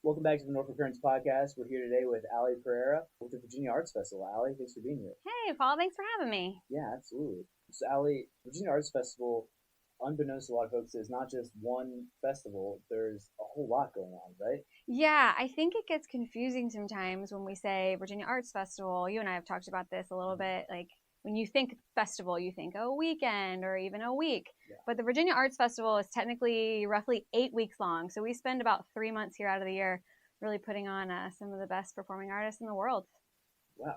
Welcome back to the Norfolk Currents podcast. We're here today with Alli Pereira with the Virginia Arts Festival. Alli, thanks for being here. Hey, Paul, thanks for having me. Yeah, absolutely. So, Alli, Virginia Arts Festival, unbeknownst to a lot of folks, is not just one festival. There's a whole lot going on, right? Yeah, I think it gets confusing sometimes when we say Virginia Arts Festival. You and I have talked about this a little bit. Like when you think festival, you think a weekend or even a week. Yeah. But the Virginia Arts Festival is technically roughly 8 weeks long. So we spend about 3 months here out of the year really putting on some of the best performing artists in the world. Wow.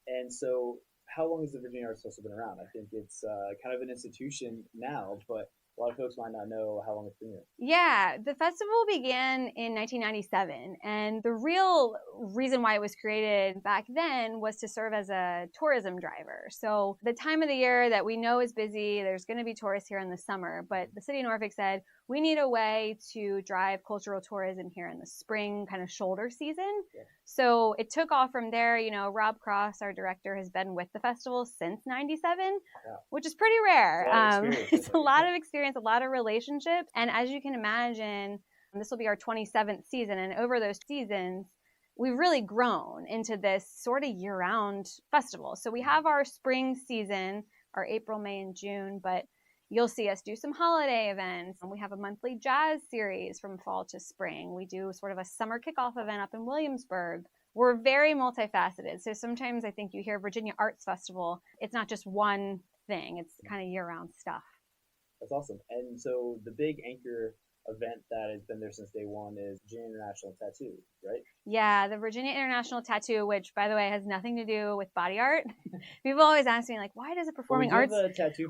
And so, how long has the Virginia Arts Festival been around? I think it's kind of an institution now, but a lot of folks might not know how long it's been here. Yeah, the festival began in 1997, and the real reason why it was created back then was to serve as a tourism driver. So the time of the year that we know is busy, there's going to be tourists here in the summer, but the city of Norfolk said, we need a way to drive cultural tourism here in the spring kind of shoulder season. Yeah. So it took off from there. You know, Rob Cross, our director, has been with the festival since 97, Yeah. which is pretty rare. It's a lot of experience, a lot of relationships. And as you can imagine, this will be our 27th season. And over those seasons, we've really grown into this sort of year-round festival. So we have our spring season, our April, May, and June, but you'll see us do some holiday events. We have a monthly jazz series from fall to spring. We do sort of a summer kickoff event up in Williamsburg. We're very multifaceted. So sometimes I think you hear Virginia Arts Festival. It's not just one thing. It's kind of year-round stuff. That's awesome. And so the big anchor event that has been there since day one is Virginia International Tattoo, right? Yeah, the Virginia International Tattoo, which, by the way, has nothing to do with body art. People always ask me, like, why does a performing arts...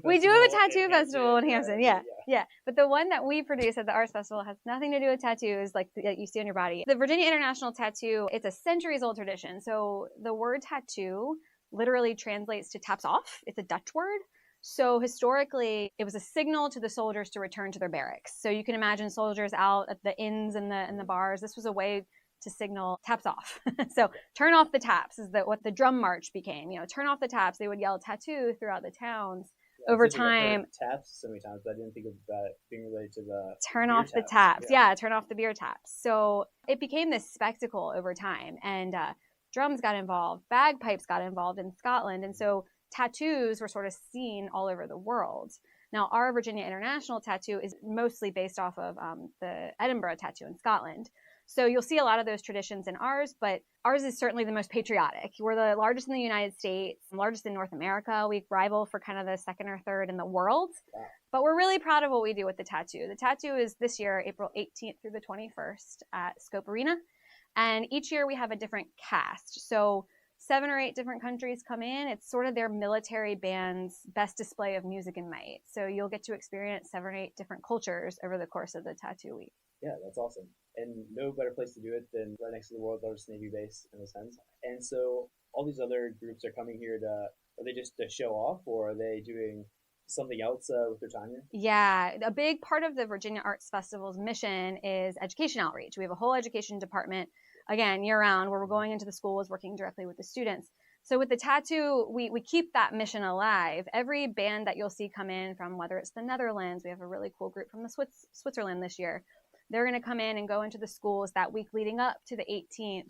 We do have a tattoo festival in Hampton, yeah. But the one that we produce at the Arts Festival has nothing to do with tattoos like that you see on your body. The Virginia International Tattoo, it's a centuries-old tradition. So the word tattoo literally translates to taps off. It's a Dutch word. So historically, it was a signal to the soldiers to return to their barracks. So you can imagine soldiers out at the inns and the bars. This was a way to signal taps off. So turn off the taps is what the drum march became. You know, turn off the taps. They would yell tattoo throughout the towns. Over time, taps so many times, but I didn't think of that being related to the turn off the taps. Yeah, turn off the beer taps. So it became this spectacle over time, and drums got involved, bagpipes got involved in Scotland, and so tattoos were sort of seen all over the world. Now, our Virginia International Tattoo is mostly based off of the Edinburgh Tattoo in Scotland. So you'll see a lot of those traditions in ours, but ours is certainly the most patriotic. We're the largest in the United States, largest in North America. We rival for kind of the second or third in the world. Wow. But we're really proud of what we do with the tattoo. The tattoo is this year, April 18th through the 21st at Scope Arena. And each year we have a different cast. So 7 or 8 different countries come in. It's sort of their military band's best display of music and might. So you'll get to experience 7 or 8 different cultures over the course of the tattoo week. Yeah, that's awesome. And no better place to do it than right next to the world's largest Navy base in a sense. And so all these other groups are coming here are they just to show off, or are they doing something else with their time here? Yeah, a big part of the Virginia Arts Festival's mission is education outreach. We have a whole education department, again, year-round, where we're going into the schools, working directly with the students. So with the tattoo, we keep that mission alive. Every band that you'll see come in from, whether it's the Netherlands, we have a really cool group from the Switzerland this year. They're going to come in and go into the schools that week leading up to the 18th.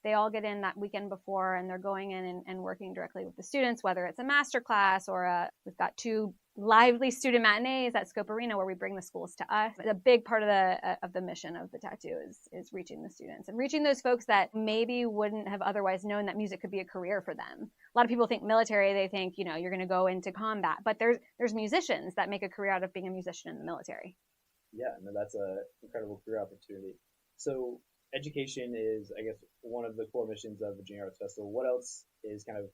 They all get in that weekend before, and they're going in and working directly with the students, whether it's a master class or we've got 2 lively student matinees at Scope Arena where we bring the schools to us. A big part of the mission of the tattoo is reaching the students and reaching those folks that maybe wouldn't have otherwise known that music could be a career for them. A lot of people think military, they think, you know, you're going to go into combat, but there's musicians that make a career out of being a musician in the military. Yeah, no, that's an incredible career opportunity. So education is, I guess, one of the core missions of Virginia Arts Festival. What else is kind of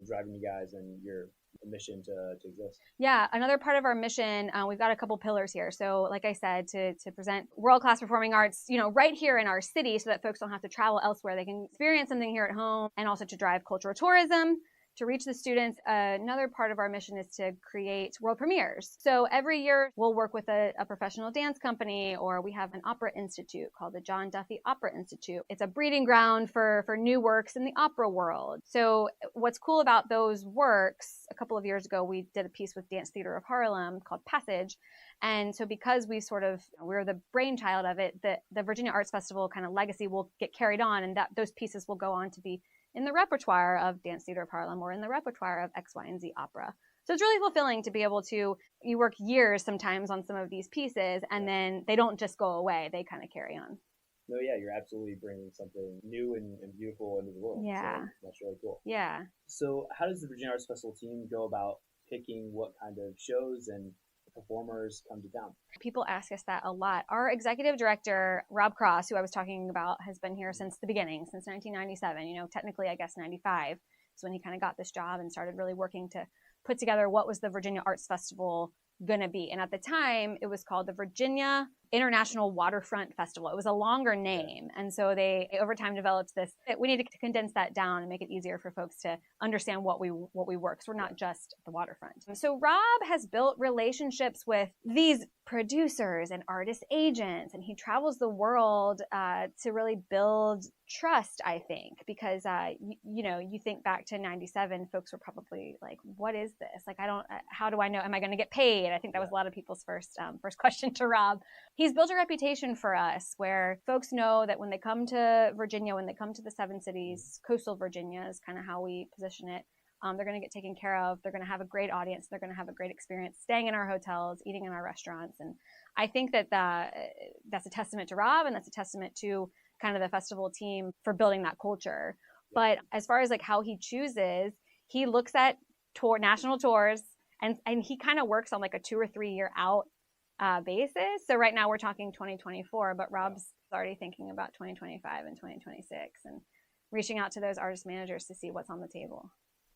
driving you guys and your mission to exist? Yeah, another part of our mission, we've got a couple pillars here. So like I said, to present world-class performing arts, you know, right here in our city so that folks don't have to travel elsewhere. They can experience something here at home, and also to drive cultural tourism, to reach the students, another part of our mission is to create world premieres. So every year we'll work with a professional dance company, or we have an opera institute called the John Duffy Opera Institute. It's a breeding ground for new works in the opera world. So what's cool about those works, a couple of years ago, we did a piece with Dance Theater of Harlem called Passage. And so because we're the brainchild of it, the Virginia Arts Festival kind of legacy will get carried on, and that those pieces will go on to be in the repertoire of Dance Theater of Harlem or in the repertoire of X, Y, and Z opera. So it's really fulfilling to be able to, you work years sometimes on some of these pieces, and then they don't just go away, they kind of carry on. No, yeah, you're absolutely bringing something new and beautiful into the world. Yeah. So that's really cool. Yeah. So how does the Virginia Arts Festival team go about picking what kind of shows and performers come to town? People ask us that a lot. Our executive director, Rob Cross, who I was talking about, has been here since the beginning, since 1997. Technically, I guess 95 is when he kind of got this job and started really working to put together what was the Virginia Arts Festival going to be. And at the time, it was called the Virginia International Waterfront Festival. It was a longer name. And so they over time developed this. We need to condense that down and make it easier for folks to understand what we work. So we're not just the waterfront. So Rob has built relationships with these producers and artist agents, and he travels the world to really build trust, I think, because you think back to 97, folks were probably like, what is this? Like, how do I know? Am I going to get paid? I think that was a lot of people's first question to Rob. He's built a reputation for us where folks know that when they come to Virginia, when they come to the Seven Cities, coastal Virginia is kind of how we position it. They're going to get taken care of. They're going to have a great audience. They're going to have a great experience staying in our hotels, eating in our restaurants. And I think that that's a testament to Rob, and that's a testament to kind of the festival team for building that culture. But as far as like how he chooses, he looks at national tours, and he kind of works on like a 2 or 3 year out basis. So right now we're talking 2024, but Rob's already thinking about 2025 and 2026 and reaching out to those artist managers to see what's on the table.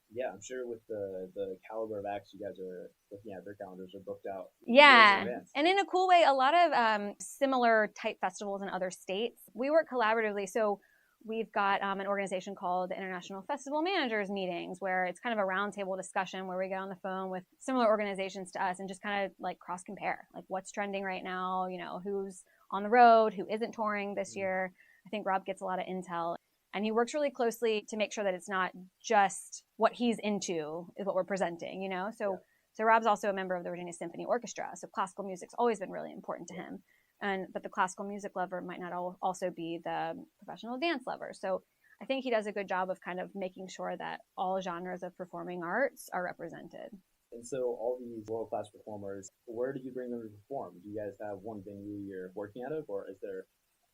Yeah, I'm sure with the caliber of acts you guys are looking at, their calendars are booked out. Yeah, and in a cool way, a lot of similar type festivals in other states. We work collaboratively, so we've got an organization called the International Festival Managers Meetings, where it's kind of a roundtable discussion where we get on the phone with similar organizations to us and just kind of like cross compare, like what's trending right now, who's on the road, who isn't touring this year. I think Rob gets a lot of intel. And he works really closely to make sure that it's not just what he's into is what we're presenting, So Rob's also a member of the Virginia Symphony Orchestra. So classical music's always been really important to him. But the classical music lover might not also be the professional dance lover. So I think he does a good job of kind of making sure that all genres of performing arts are represented. And so all these world-class performers, where do you bring them to perform? Do you guys have one venue you're working out of, or is there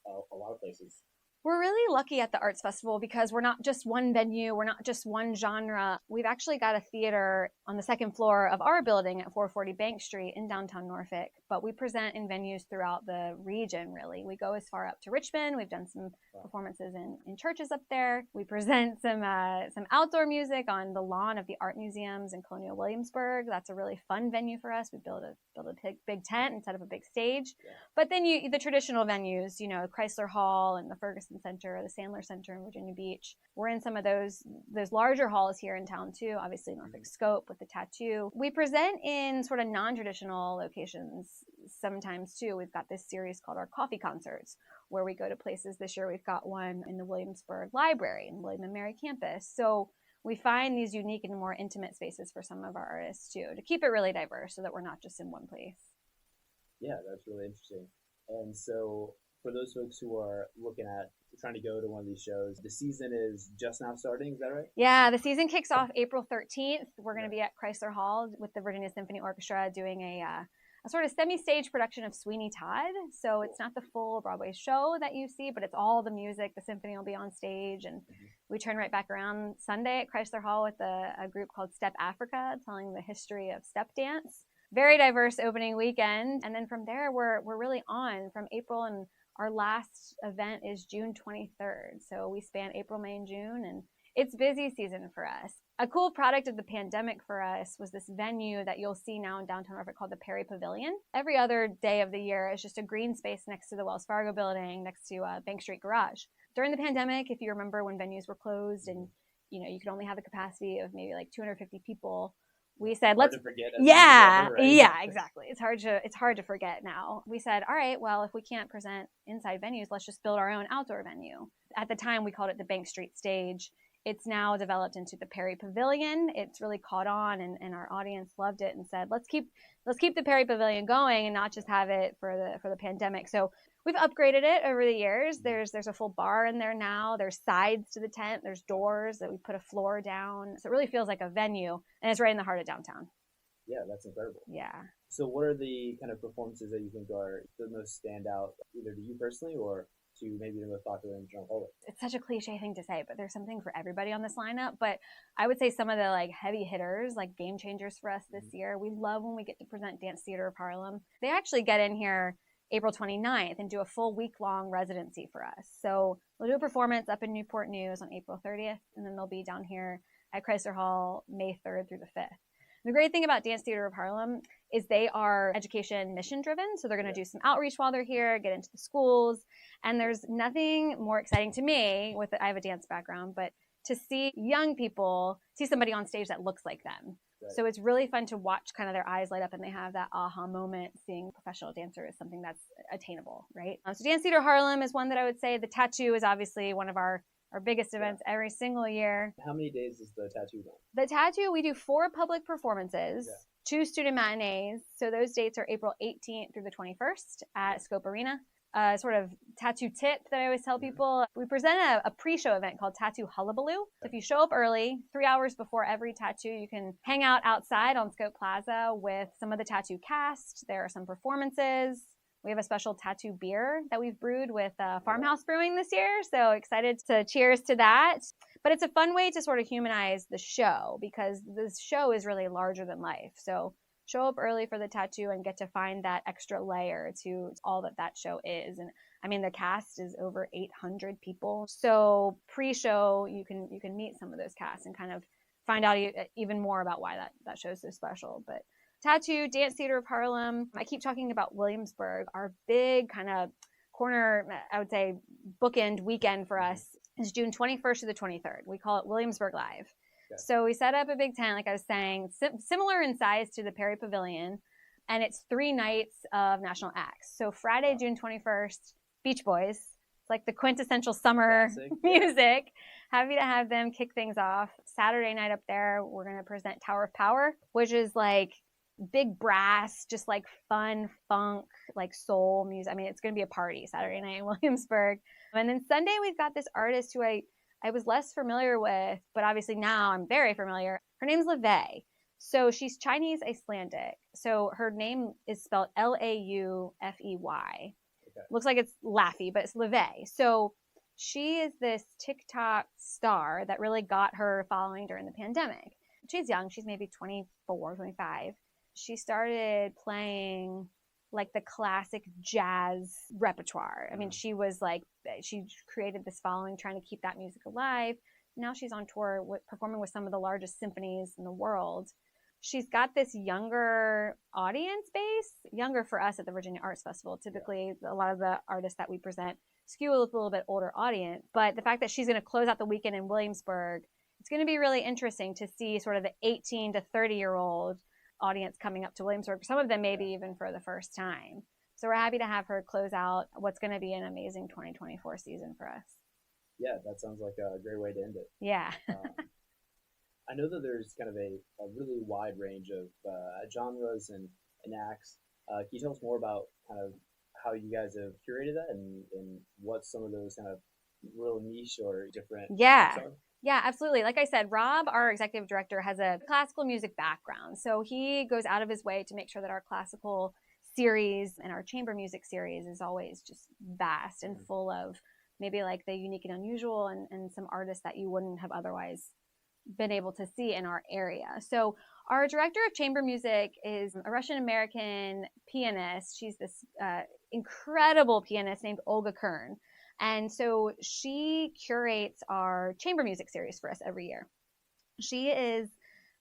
a lot of places? We're really lucky at the Arts Festival because we're not just one venue, we're not just one genre. We've actually got a theater on the second floor of our building at 440 Bank Street in downtown Norfolk, but we present in venues throughout the region, really. We go as far up to Richmond. We've done some performances in churches up there. We present some outdoor music on the lawn of the art museums in Colonial Williamsburg. That's a really fun venue for us. We build a big tent and set up a big stage. Yeah. But then the traditional venues, Chrysler Hall and the Ferguson Center, the Sandler Center in Virginia Beach. We're in some of those larger halls here in town too. Obviously Norfolk Scope with the Tattoo. We present in sort of non-traditional locations sometimes too. We've got this series called our coffee concerts, where we go to places. This year we've got one in the Williamsburg Library in William and Mary campus. So we find these unique and more intimate spaces for some of our artists too, to keep it really diverse so that we're not just in one place. Yeah, that's really interesting. And so for those folks who are looking at trying to go to one of these shows, the season is just now starting, is that right? Yeah, the season kicks off April 13th. We're going to be at Chrysler Hall with the Virginia Symphony Orchestra doing a sort of semi-stage production of Sweeney Todd. So it's not the full Broadway show that you see, but it's all the music. The symphony will be on stage, and we turn right back around Sunday at Chrysler Hall with a group called Step Africa, telling the history of step dance. Very diverse opening weekend. And then from there, we're really on from April, and our last event is June 23rd. So we span April, May, and June, and it's busy season for us. A cool product of the pandemic for us was this venue that you'll see now in downtown Norfolk called the Perry Pavilion. Every other day of the year is just a green space next to the Wells Fargo building, next to Bank Street Garage. During the pandemic, if you remember when venues were closed and you can only have a capacity of maybe like 250 people. We said, Hard to forget as yeah, ever, right? yeah, exactly. It's hard to forget now. We said, all right, well, if we can't present inside venues, let's just build our own outdoor venue. At the time, we called it the Bank Street Stage. It's now developed into the Perry Pavilion. It's really caught on, and our audience loved it and said, let's keep the Perry Pavilion going and not just have it for the pandemic. So we've upgraded it over the years. There's a full bar in there now. There's sides to the tent. There's doors that we put a floor down. So it really feels like a venue, and it's right in the heart of downtown. Yeah, that's incredible. Yeah. So what are the kind of performances that you think are the most standout, either to you personally or to maybe the most popular in general public? It's such a cliche thing to say, but there's something for everybody on this lineup. But I would say some of the like heavy hitters, like game changers for us this year. We love when we get to present Dance Theater of Harlem. They actually get in here April 29th and do a full week-long residency for us. So we'll do a performance up in Newport News on April 30th, and then they'll be down here at Chrysler Hall May 3rd through the 5th. The great thing about Dance Theater of Harlem is they are education mission driven. So they're going to do some outreach while they're here, get into the schools. And there's nothing more exciting to me I have a dance background, but to see young people see somebody on stage that looks like them. Right. So it's really fun to watch kind of their eyes light up and they have that aha moment. Seeing a professional dancer is something that's attainable, right? So Dance Theater Harlem is one that I would say. The Tattoo is obviously one of our biggest events every single year. How many days is the Tattoo run? The Tattoo, we do 4 public performances, 2 student matinees. So those dates are April 18th through the 21st at Scope Arena. Sort of tattoo tip that I always tell people. We present a pre-show event called Tattoo Hullabaloo. If you show up early, 3 hours before every tattoo, you can hang out outside on Scope Plaza with some of the tattoo cast. There are some performances. We have a special tattoo beer that we've brewed with Farmhouse Brewing this year. So excited to cheers to that. But it's a fun way to sort of humanize the show because the show is really larger than life. So show up early for the tattoo and get to find that extra layer to all that show is. And I mean, the cast is over 800 people. So pre-show, you can meet some of those casts and kind of find out even more about why that show is so special. But Tattoo, Dance Theater of Harlem. I keep talking about Williamsburg. Our big kind of corner, I would say, bookend weekend for us is June 21st to the 23rd. We call it Williamsburg Live. Okay. So we set up a big tent, like I was saying, similar in size to the Perry Pavilion, and it's 3 nights of national acts. So Friday, June 21st, Beach Boys. It's like the quintessential summer music. Happy to have them kick things off. Saturday night up there, we're going to present Tower of Power, which is like big brass, just like fun funk, like soul music. I mean, it's going to be a party Saturday night in Williamsburg. And then Sunday, we've got this artist who I was less familiar with, but obviously now I'm very familiar. Her name's LaVey. So she's Chinese Icelandic. So her name is spelled Laufey. Okay. Looks like it's Laffy, but it's LaVey. So she is this TikTok star that really got her following during the pandemic. She's young. She's maybe 24, 25. She started playing like the classic jazz repertoire. I mean, she created this following trying to keep that music alive. Now she's on tour performing with some of the largest symphonies in the world. She's got this younger audience base, younger for us at the Virginia Arts Festival. Typically, a lot of the artists that we present skew with a little bit older audience. But the fact that she's going to close out the weekend in Williamsburg, it's going to be really interesting to see sort of the 18 to 30-year-old audience coming up to Williamsburg, some of them maybe even for the first time. So we're happy to have her close out what's going to be an amazing 2024 season for us. Yeah, that sounds like a great way to end it. Yeah. I know that there's kind of a really wide range of genres and acts. Can you tell us more about kind of how you guys have curated that and what some of those kind of real niche or different acts are? Yeah, absolutely. Like I said, Rob, our executive director, has a classical music background. So he goes out of his way to make sure that our classical series and our chamber music series is always just vast and full of maybe like the unique and unusual and some artists that you wouldn't have otherwise been able to see in our area. So our director of chamber music is a Russian-American pianist. She's this incredible pianist named Olga Kern. And so she curates our chamber music series for us every year. She is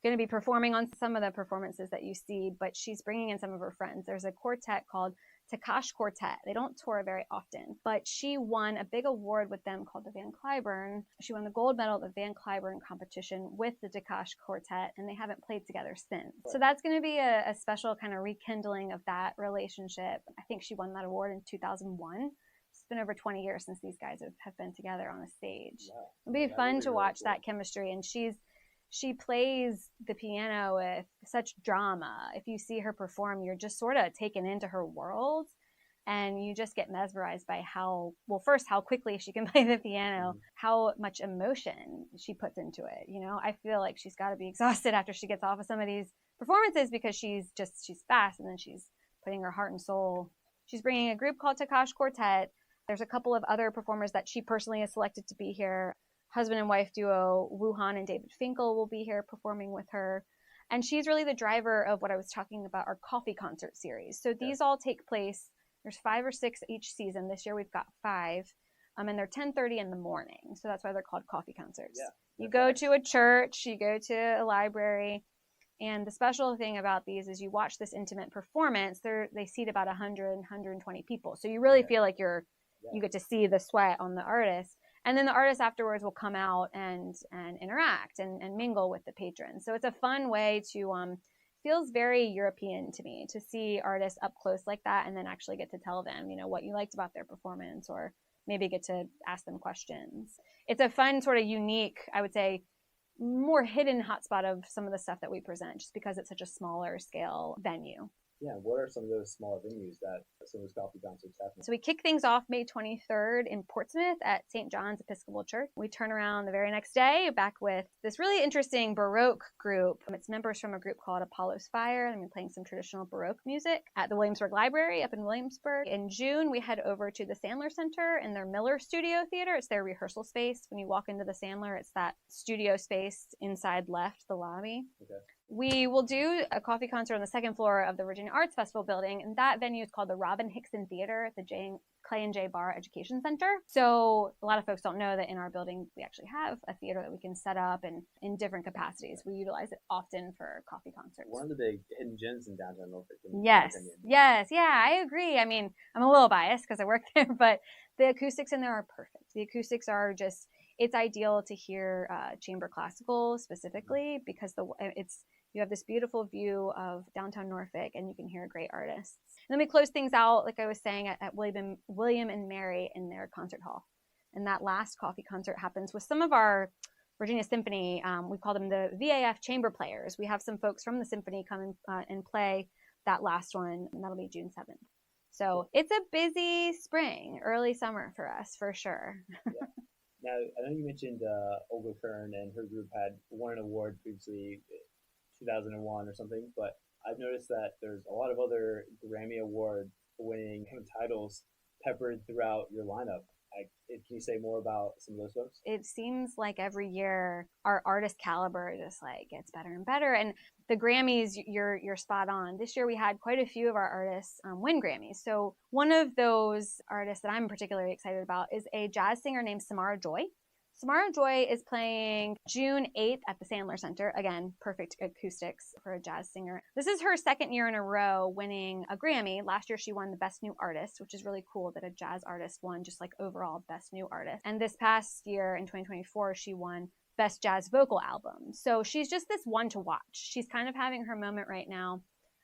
going to be performing on some of the performances that you see, but she's bringing in some of her friends. There's a quartet called Takash Quartet. They don't tour very often, but she won a big award with them called the Van Cliburn. She won the gold medal at the Van Cliburn competition with the Takash Quartet, and they haven't played together since. So that's going to be a special kind of rekindling of that relationship. I think she won that award in 2001. It's been over 20 years since these guys have been together on a stage. Wow. It'll be fun to watch that chemistry, and she plays the piano with such drama. If you see her perform, you're just sort of taken into her world, and you just get mesmerized by how quickly she can play the piano, how much emotion she puts into it. You know, I feel like she's got to be exhausted after she gets off of some of these performances because she's fast, and then she's putting her heart and soul. She's bringing a group called Takash Quartet. There's a couple of other performers that she personally has selected to be here. Husband and wife duo Wu Han and David Finkel will be here performing with her. And she's really the driver of what I was talking about, our coffee concert series. So these all take place, there's 5 or 6 each season. This year we've got 5. And they're 10:30 in the morning. So that's why they're called coffee concerts. Yeah, you go to a church, you go to a library. And the special thing about these is you watch this intimate performance. They seat about 100, 120 people. So you really feel like you get to see the sweat on the artist. And then the artists afterwards will come out and interact and mingle with the patrons. So it's a fun way to, feels very European to me to see artists up close like that and then actually get to tell them, you know, what you liked about their performance or maybe get to ask them questions. It's a fun sort of unique, I would say, more hidden hotspot of some of the stuff that we present just because it's such a smaller scale venue. Yeah, what are some of those smaller venues that some of those coffee concerts happen? So we kick things off May 23rd in Portsmouth at St. John's Episcopal Church. We turn around the very next day back with this really interesting Baroque group. It's members from a group called Apollo's Fire. And we're playing some traditional Baroque music at the Williamsburg Library up in Williamsburg. In June, we head over to the Sandler Center in their Miller Studio Theater. It's their rehearsal space. When you walk into the Sandler, it's that studio space inside left, the lobby. Okay. We will do a coffee concert on the second floor of the Virginia Arts Festival building, and that venue is called the Robin Hickson Theater at the Clay and J. Barr Education Center. So a lot of folks don't know that in our building, we actually have a theater that we can set up and in different capacities. We utilize it often for coffee concerts. One of the big hidden gems in downtown Norfolk. Yes, I agree. I mean, I'm a little biased because I work there, but the acoustics in there are perfect. The acoustics are just, it's ideal to hear chamber classical specifically because you have this beautiful view of downtown Norfolk and you can hear great artists. And then we close things out, like I was saying, at William and Mary in their concert hall. And that last coffee concert happens with some of our Virginia Symphony. We call them the VAF chamber players. We have some folks from the symphony come and play that last one, and that'll be June 7th. So it's a busy spring, early summer for us, for sure. Yeah. Now, I know you mentioned Olga Kern and her group had won an award previously, 2001 or something, but I've noticed that there's a lot of other Grammy Award winning titles peppered throughout your lineup. Can you say more about some of those folks? It seems like every year our artist caliber just like gets better and better. And the Grammys, you're spot on. This year we had quite a few of our artists win Grammys. So one of those artists that I'm particularly excited about is a jazz singer named Samara Joy. Samara Joy is playing June 8th at the Sandler Center. Again, perfect acoustics for a jazz singer. This is her second year in a row winning a Grammy. Last year she won the Best New Artist, which is really cool that a jazz artist won just like overall Best New Artist. And this past year in 2024, she won Best Jazz Vocal Album. So she's just this one to watch. She's kind of having her moment right now.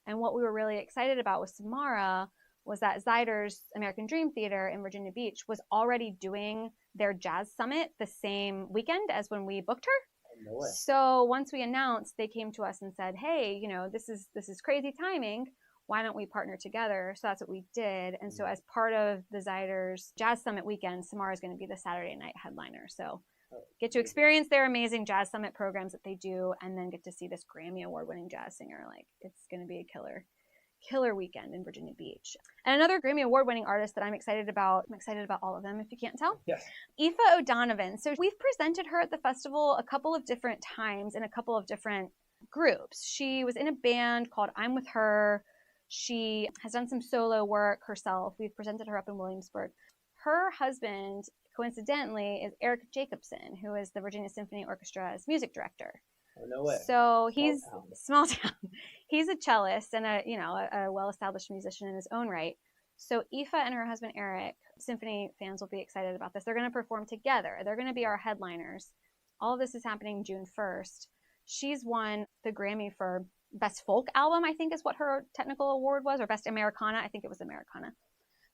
And what we were really excited about with Samara was that Zyder's American Dream Theater in Virginia Beach was already doing their jazz summit the same weekend as when we booked her. No way. So once we announced, they came to us and said, hey, this is crazy timing. Why don't we partner together? So that's what we did. And so as part of the Zyder's Jazz Summit weekend, Samara is going to be the Saturday night headliner. So get to experience their amazing Jazz Summit programs that they do and then get to see this Grammy Award winning jazz singer. Like, it's going to be a killer weekend in Virginia Beach. And another Grammy Award-winning artist that I'm excited about all of them, if you can't tell, yes. Aoife O'Donovan. So we've presented her at the festival a couple of different times in a couple of different groups. She was in a band called I'm With Her. She has done some solo work herself. We've presented her up in Williamsburg. Her husband, coincidentally, is Eric Jacobson, who is the Virginia Symphony Orchestra's music director. Oh, no way. So he's small town. He's a cellist and a well-established musician in his own right. So Aoife and her husband Eric, Symphony fans will be excited about this. They're going to perform together. They're going to be our headliners. All of this is happening June 1st. She's won the Grammy for Best Folk Album, I think is what her technical award was, or Best Americana. I think it was Americana.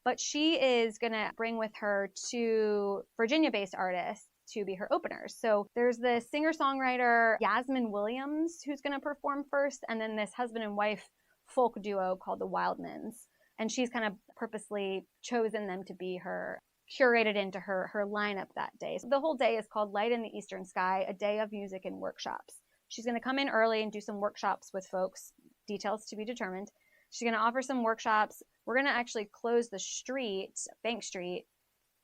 But she is going to bring with her two Virginia-based artists to be her openers. So there's the singer-songwriter Yasmin Williams who's going to perform first, and then this husband and wife folk duo called the Wildmans. And she's kind of purposely chosen them to be her, curated into her lineup that day. So the whole day is called Light in the Eastern Sky, a day of music and workshops. She's going to come in early and do some workshops with folks, details to be determined. She's going to offer some workshops. We're going to actually close the street, Bank Street,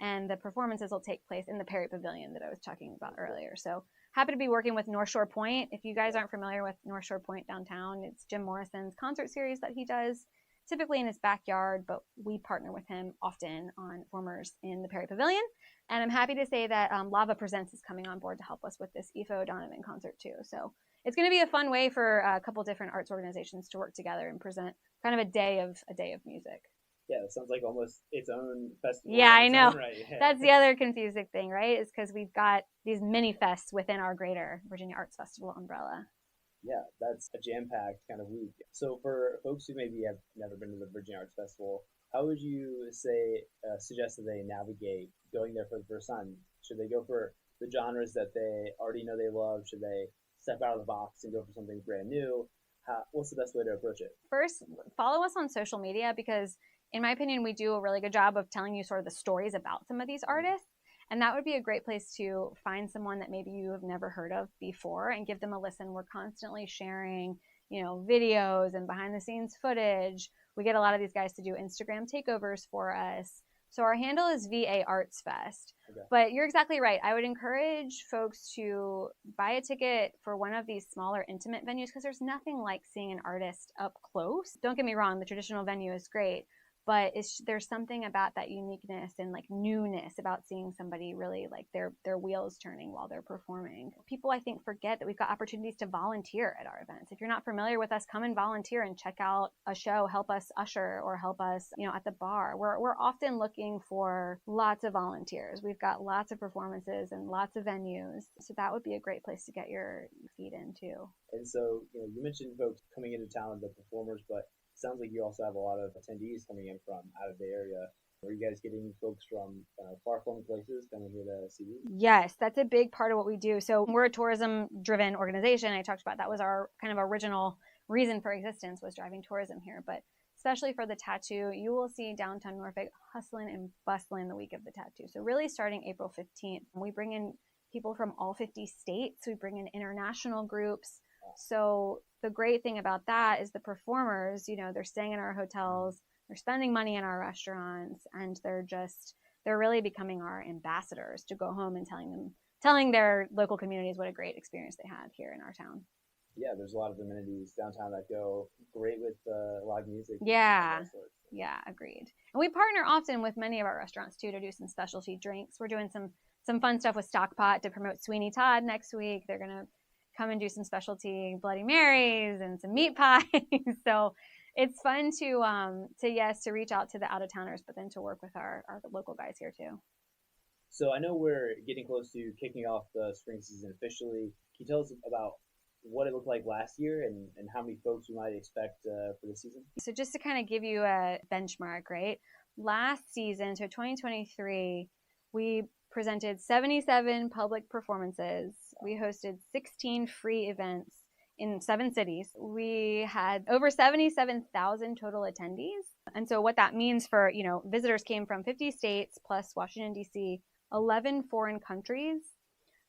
and the performances will take place in the Perry Pavilion that I was talking about earlier. So happy to be working with North Shore Point. If you guys aren't familiar with North Shore Point downtown, it's Jim Morrison's concert series that he does, typically in his backyard, but we partner with him often on performers in the Perry Pavilion. And I'm happy to say that Lava Presents is coming on board to help us with this Aoife O'Donovan concert too. So it's going to be a fun way for a couple different arts organizations to work together and present kind of a day of music. Yeah, it sounds like almost its own festival. Yeah, I know. Right. That's the other confusing thing, right? Is because we've got these mini fests within our greater Virginia Arts Festival umbrella. Yeah, that's a jam-packed kind of week. So for folks who maybe have never been to the Virginia Arts Festival, how would you suggest that they navigate going there for the first time? Should they go for the genres that they already know they love? Should they step out of the box and go for something brand new? What's the best way to approach it? First, follow us on social media because, in my opinion, we do a really good job of telling you sort of the stories about some of these artists. And that would be a great place to find someone that maybe you have never heard of before and give them a listen. We're constantly sharing, videos and behind the scenes footage. We get a lot of these guys to do Instagram takeovers for us. So our handle is VA Arts Fest. Okay. But you're exactly right. I would encourage folks to buy a ticket for one of these smaller intimate venues because there's nothing like seeing an artist up close. Don't get me wrong, the traditional venue is great. But there's something about that uniqueness and like newness about seeing somebody really like their wheels turning while they're performing. People, I think, forget that we've got opportunities to volunteer at our events. If you're not familiar with us, come and volunteer and check out a show, help us usher or help us, at the bar. We're often looking for lots of volunteers. We've got lots of performances and lots of venues. So that would be a great place to get your feet in too. And so, you mentioned folks coming into town, the performers, but sounds like you also have a lot of attendees coming in from out of the area. Are you guys getting folks from far-flung places coming here to see you? Yes, that's a big part of what we do. So we're a tourism-driven organization. I talked about that was our kind of original reason for existence was driving tourism here. But especially for the tattoo, you will see downtown Norfolk hustling and bustling the week of the tattoo. So really starting April 15th, we bring in people from all 50 states. We bring in international groups. So the great thing about that is the performers, they're staying in our hotels, they're spending money in our restaurants, and they're really becoming our ambassadors to go home and telling their local communities what a great experience they had here in our town. Yeah, there's a lot of amenities downtown that go great with live music. Yeah, agreed. And we partner often with many of our restaurants too to do some specialty drinks. We're doing some fun stuff with Stockpot to promote Sweeney Todd next week. They're gonna come and do some specialty Bloody Marys and some meat pies. So it's fun to reach out to the out-of-towners, but then to work with our local guys here too. So I know we're getting close to kicking off the spring season officially. Can you tell us about what it looked like last year and how many folks we might expect for this season? So just to kind of give you a benchmark, right? Last season, so 2023, we presented 77 public performances. We hosted 16 free events in 7 cities. We had over 77,000 total attendees. And so what that means for, visitors came from 50 states plus Washington, D.C., 11 foreign countries.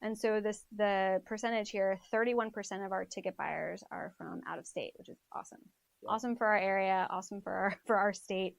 And so the percentage here, 31% of our ticket buyers are from out of state, which is awesome. Yeah. Awesome for our area, awesome for our state.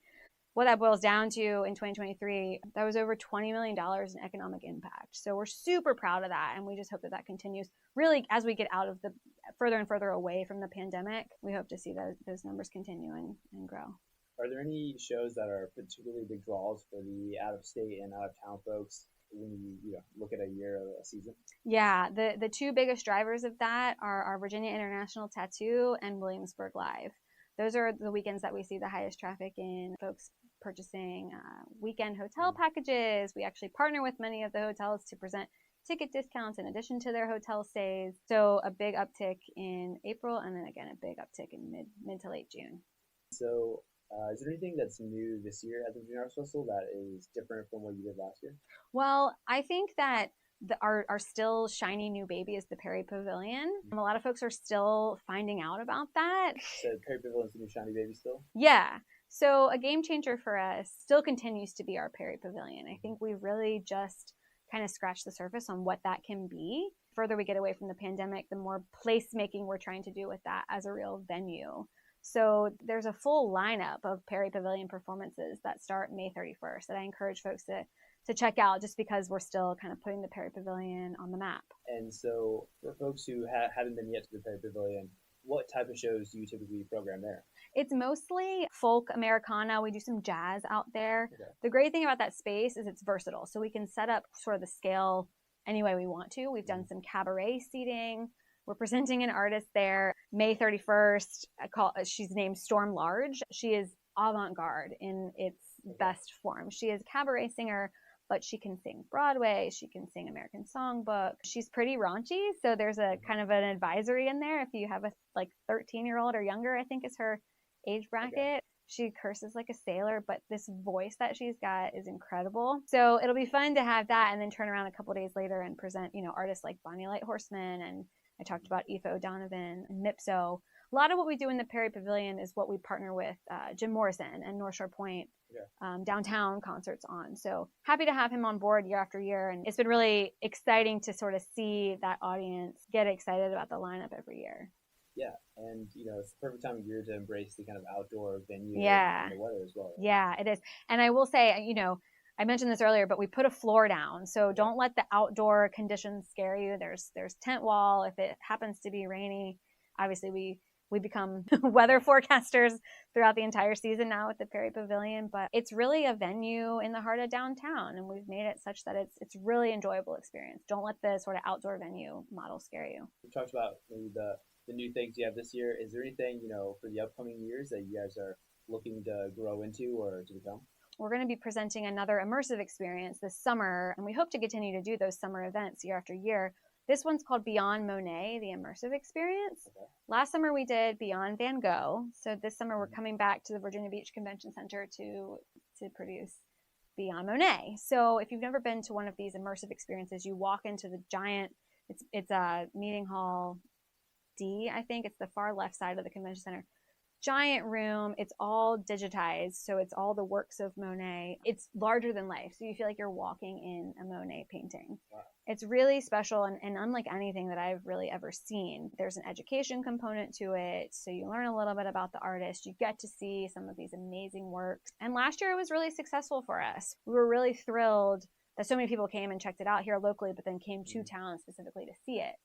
What that boils down to in 2023, that was over $20 million in economic impact. So we're super proud of that, and we just hope that continues. Really, as we get out of the further and further away from the pandemic, we hope to see those numbers continue and grow. Are there any shows that are particularly big draws for the out-of-state and out-of-town folks when you look at a year or a season? Yeah, the 2 biggest drivers of that are our Virginia International Tattoo and Williamsburg Live. Those are the weekends that we see the highest traffic in, folks purchasing weekend hotel packages. We actually partner with many of the hotels to present ticket discounts in addition to their hotel stays. So a big uptick in April, and then again a big uptick in mid to late June. So, is there anything that's new this year at the Virginia Arts Festival that is different from what you did last year? Well, I think that our still shiny new baby is the Perry Pavilion. A lot of folks are still finding out about that. So Perry Pavilion's the new shiny baby still? Yeah. So a game changer for us still continues to be our Perry Pavilion. I think we've really just kind of scratched the surface on what that can be. The further we get away from the pandemic, the more placemaking we're trying to do with that as a real venue. So there's a full lineup of Perry Pavilion performances that start May 31st that I encourage folks to check out, just because we're still kind of putting the Perry Pavilion on the map. And so for folks who haven't been yet to the Perry Pavilion, what type of shows do you typically program there? It's mostly folk Americana. We do some jazz out there. Okay. The great thing about that space is it's versatile. So we can set up sort of the scale any way we want to. We've done some cabaret seating. We're presenting an artist there May 31st. She's named Storm Large. She is avant-garde in its best form. She is a cabaret singer, but she can sing Broadway. She can sing American Songbook. She's pretty raunchy. So there's a kind of an advisory in there. If you have a 13-year-old or younger, I think is her age bracket. Okay. She curses like a sailor, but this voice that she's got is incredible. So it'll be fun to have that and then turn around a couple days later and present, artists like Bonnie Light Horseman, and I talked about Aoife O'Donovan and Mipso. A lot of what we do in the Perry Pavilion is what we partner with Jim Morrison and North Shore Point downtown concerts on. So happy to have him on board year after year. And it's been really exciting to sort of see that audience get excited about the lineup every year. Yeah, and it's the perfect time of year to embrace the kind of outdoor venue and the weather as well. Right? Yeah, it is. And I will say, I mentioned this earlier, but we put a floor down. So don't let the outdoor conditions scare you. There's tent wall. If it happens to be rainy, obviously we become weather forecasters throughout the entire season now with the Perry Pavilion, but it's really a venue in the heart of downtown, and we've made it such that it's really enjoyable experience. Don't let the sort of outdoor venue model scare you. We talked about maybe the new things you have this year. Is there anything, for the upcoming years that you guys are looking to grow into or to become? We're going to be presenting another immersive experience this summer, and we hope to continue to do those summer events year after year. This one's called Beyond Monet, the immersive experience. Okay. Last summer we did Beyond Van Gogh. So this summer we're coming back to the Virginia Beach Convention Center to produce Beyond Monet. So if you've never been to one of these immersive experiences, you walk into the giant, it's a meeting hall D, I think. It's the far left side of the convention center. Giant room. It's all digitized. So it's all the works of Monet. It's larger than life. So you feel like you're walking in a Monet painting. Wow. It's really special and unlike anything that I've really ever seen. There's an education component to it. So you learn a little bit about the artist. You get to see some of these amazing works. And last year it was really successful for us. We were really thrilled that so many people came and checked it out here locally, but then came to town specifically to see it.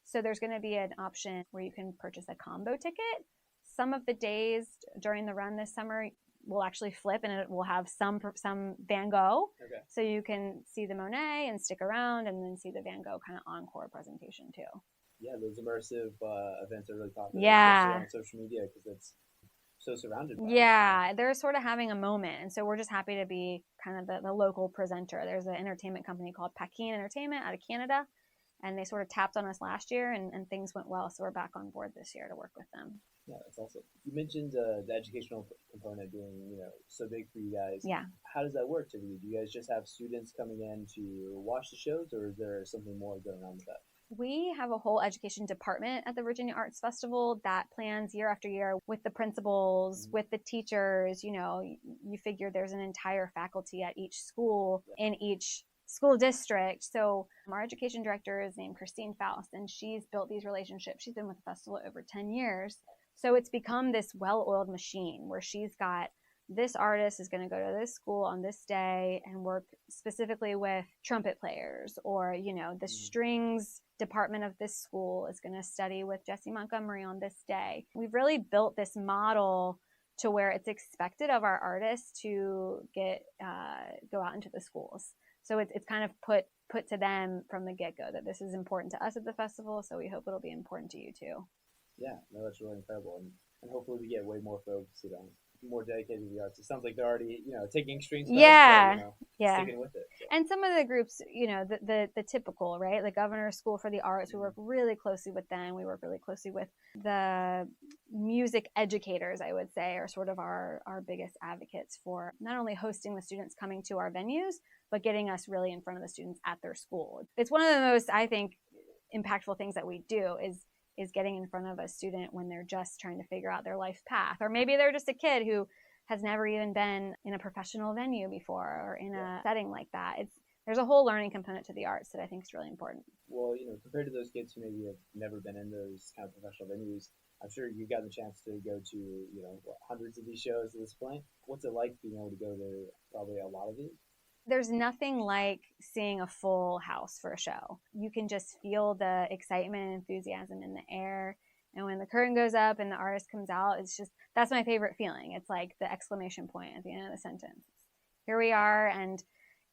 So there's going to be an option where you can purchase a combo ticket. Some of the days during the run this summer will actually flip, and it will have some Van Gogh. Okay. So you can see the Monet and stick around and then see the Van Gogh kind of encore presentation too. Yeah, those immersive events are really popular. Yeah. On social media because it's so surrounded by it. They're sort of having a moment. And so we're just happy to be kind of the local presenter. There's an entertainment company called Paquin Entertainment out of Canada. And they sort of tapped on us last year, and things went well. So we're back on board this year to work with them. Yeah, that's awesome. You mentioned the educational component being, so big for you guys. Yeah. How does that work typically? Do you guys just have students coming in to watch the shows, or is there something more going on with that? We have a whole education department at the Virginia Arts Festival that plans year after year with the principals, with the teachers. You figure there's an entire faculty at each school in each school district. So our education director is named Christine Faust, and she's built these relationships. She's been with the festival over 10 years. So it's become this well-oiled machine where she's got this artist is going to go to this school on this day and work specifically with trumpet players, or, the strings department of this school is going to study with Jesse Montgomery on this day. We've really built this model to where it's expected of our artists to go out into the schools. So it's kind of put to them from the get-go that this is important to us at the festival, so we hope it'll be important to you too. Yeah, no, that's really incredible. And hopefully we get way more folks, more dedicated to the arts. It sounds like they're already, taking extreme stuff, but, Yeah, yeah. sticking with it. So. And some of the groups, the typical, right? The Governor's School for the Arts, we work really closely with them. We work really closely with the music educators, I would say, are sort of our biggest advocates for not only hosting the students coming to our venues, but getting us really in front of the students at their school. It's one of the most, I think, impactful things that we do is getting in front of a student when they're just trying to figure out their life path. Or maybe they're just a kid who has never even been in a professional venue before or in a setting like that. There's a whole learning component to the arts that I think is really important. Well, compared to those kids who maybe have never been in those kind of professional venues, I'm sure you've gotten the chance to go to, hundreds of these shows at this point. What's it like being able to go to probably a lot of these? There's nothing like seeing a full house for a show. You can just feel the excitement and enthusiasm in the air. And when the curtain goes up and the artist comes out, that's my favorite feeling. It's like the exclamation point at the end of the sentence. Here we are. And,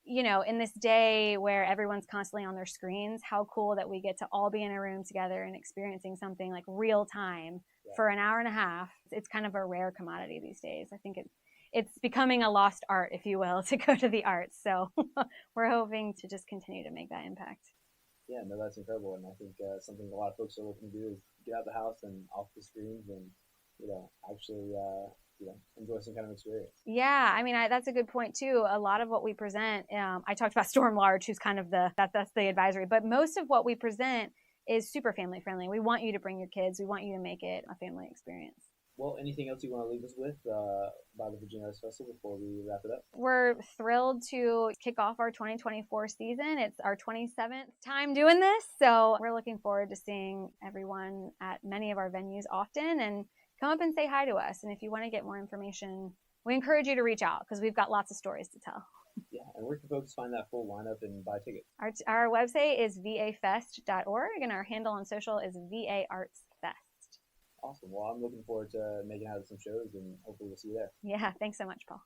in this day where everyone's constantly on their screens, how cool that we get to all be in a room together and experiencing something like real time for an hour and a half. It's kind of a rare commodity these days. I think it's becoming a lost art, if you will, to go to the arts. So we're hoping to just continue to make that impact. Yeah, no, that's incredible. And I think something a lot of folks are looking to do is get out of the house and off the screens and, actually, enjoy some kind of experience. Yeah, I mean, that's a good point too. A lot of what we present, I talked about Storm Large, who's kind of that's the advisory, but most of what we present is super family friendly. We want you to bring your kids. We want you to make it a family experience. Well, anything else you want to leave us with about the Virginia Arts Festival before we wrap it up? We're thrilled to kick off our 2024 season. It's our 27th time doing this, so we're looking forward to seeing everyone at many of our venues often, and come up and say hi to us. And if you want to get more information, we encourage you to reach out because we've got lots of stories to tell. Yeah, and where can folks find that full lineup and buy tickets? Our website is vafest.org, and our handle on social is vaartsfest. Awesome. Well, I'm looking forward to making out of some shows, and hopefully we'll see you there. Yeah, thanks so much, Paul.